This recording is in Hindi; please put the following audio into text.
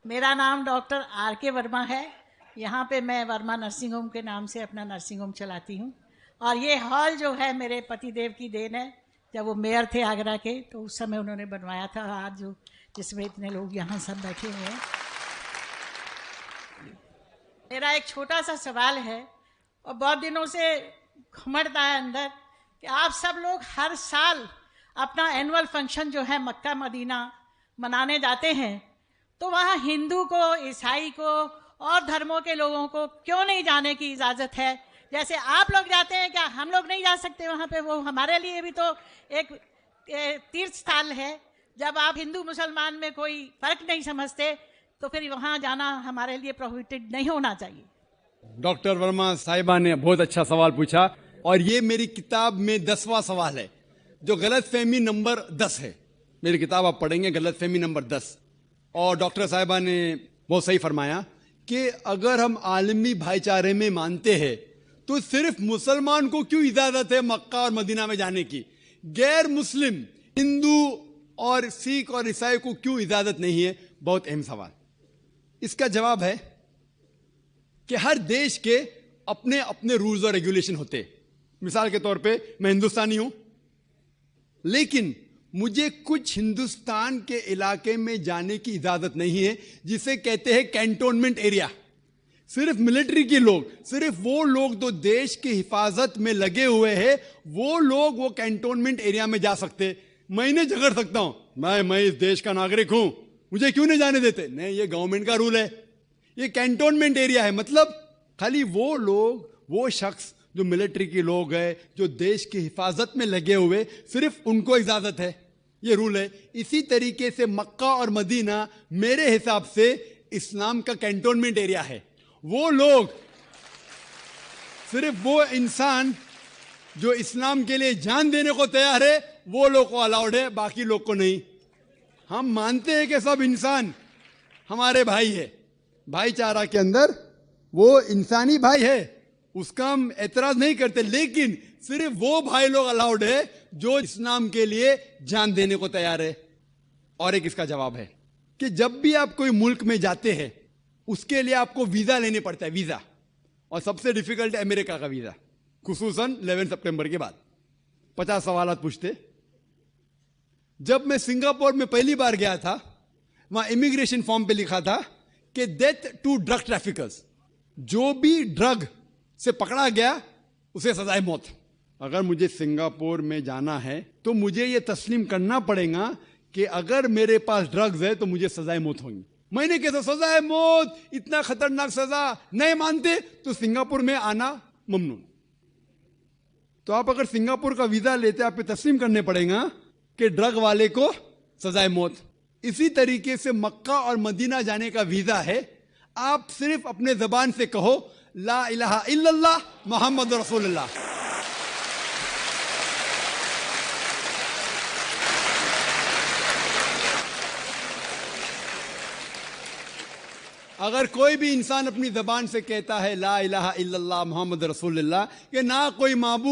मेरा नाम डॉक्टर आर के वर्मा है। यहाँ पे मैं वर्मा नर्सिंग होम के नाम से अपना नर्सिंग होम चलाती हूँ। और ये हॉल जो है मेरे पतिदेव की देन है। जब वो मेयर थे आगरा के तो उस समय उन्होंने बनवाया था। आज जो जिसमें इतने लोग यहाँ सब बैठे हुए हैं। मेरा एक छोटा सा सवाल है और बहुत दिनों से घुमड़ता है अंदर कि आप सब लोग हर साल अपना एनुअल फंक्शन जो है मक्का मदीना मनाने जाते हैं, तो वहाँ हिंदू को, ईसाई को और धर्मों के लोगों को क्यों नहीं जाने की इजाज़त है? जैसे आप लोग जाते हैं, क्या हम लोग नहीं जा सकते वहाँ पे? वो हमारे लिए भी तो एक तीर्थ स्थल है। जब आप हिंदू मुसलमान में कोई फर्क नहीं समझते तो फिर वहाँ जाना हमारे लिए प्रोहिबिटेड नहीं होना चाहिए। डॉक्टर वर्मा साहिबा ने बहुत अच्छा सवाल पूछा और ये मेरी किताब में 10वां सवाल है, जो गलतफहमी नंबर 10 है। मेरी किताब आप पढ़ेंगे, गलतफहमी नंबर 10। और डॉक्टर साहिबा ने बहुत सही फरमाया कि अगर हम आलमी भाईचारे में मानते हैं तो सिर्फ मुसलमान को क्यों इजाजत है मक्का और मदीना में जाने की, गैर मुस्लिम हिंदू और सिख और ईसाई को क्यों इजाजत नहीं है? बहुत अहम सवाल। इसका जवाब है कि हर देश के अपने अपने रूल्स और रेगुलेशन होते हैं। मिसाल के तौर पे मैं हिंदुस्तानी हूं, लेकिन मुझे कुछ हिंदुस्तान के इलाके में जाने की इजाजत नहीं है जिसे कहते हैं कैंटोनमेंट एरिया। सिर्फ मिलिट्री के लोग, सिर्फ वो लोग जो देश की हिफाजत में लगे हुए हैं, वो लोग वो कैंटोनमेंट एरिया में जा सकते। मैं इन्हें झगड़ सकता हूं, मैं इस देश का नागरिक हूं, मुझे क्यों नहीं जाने देते? नहीं, ये गवर्नमेंट का रूल है। ये कैंटोनमेंट एरिया है, मतलब खाली वो लोग, वो शख्स जो मिलिट्री के लोग हैं, जो देश की हिफाजत में लगे हुए, सिर्फ उनको इजाजत है। ये रूल है। इसी तरीके से मक्का और मदीना मेरे हिसाब से इस्लाम का कैंटोनमेंट एरिया है। वो लोग, सिर्फ वो इंसान जो इस्लाम के लिए जान देने को तैयार है, वो लोग को अलाउड है, बाकी लोग को नहीं। हम मानते हैं कि सब इंसान हमारे भाई है, भाईचारा के अंदर वो इंसानी भाई है, उसका हम एतराज नहीं करते, लेकिन सिर्फ वो भाई लोग अलाउड है जो इस्लाम के लिए जान देने को तैयार है। और एक इसका जवाब है कि जब भी आप कोई मुल्क में जाते हैं उसके लिए आपको वीजा लेने पड़ता है, वीजा। और सबसे डिफिकल्ट है अमेरिका का वीजा, खुसूसन 11 सितंबर के बाद। 50 सवाल पूछते। जब मैं सिंगापुर में पहली बार गया था, वहां इमिग्रेशन फॉर्म पे लिखा था कि डेथ टू ड्रग ट्रैफिकर्स, जो भी ड्रग से पकड़ा गया उसे सजाए मौत। अगर मुझे सिंगापुर में जाना है तो मुझे यह तस्लीम करना पड़ेगा कि अगर मेरे पास ड्रग्स है तो मुझे सजाए मौत होंगी। मैंने कैसे सजाए मौत, इतना खतरनाक सजा नहीं मानते तो सिंगापुर में आना ममनू। तो आप अगर सिंगापुर का वीजा लेते, आप पे तस्लीम करने पड़ेगा कि ड्रग वाले को सजाए मौत। इसी तरीके से मक्का और मदीना जाने का वीजा है। आप सिर्फ अपने जबान से कहो ला इलाहा इल्लल्लाह मोहम्मद रसूलुल्लाह। अगर कोई भी इंसान अपनी जबान से कहता है ला इलाहा इल्लल्लाह मोहम्मद रसूलुल्लाह, कि ना कोई माबूद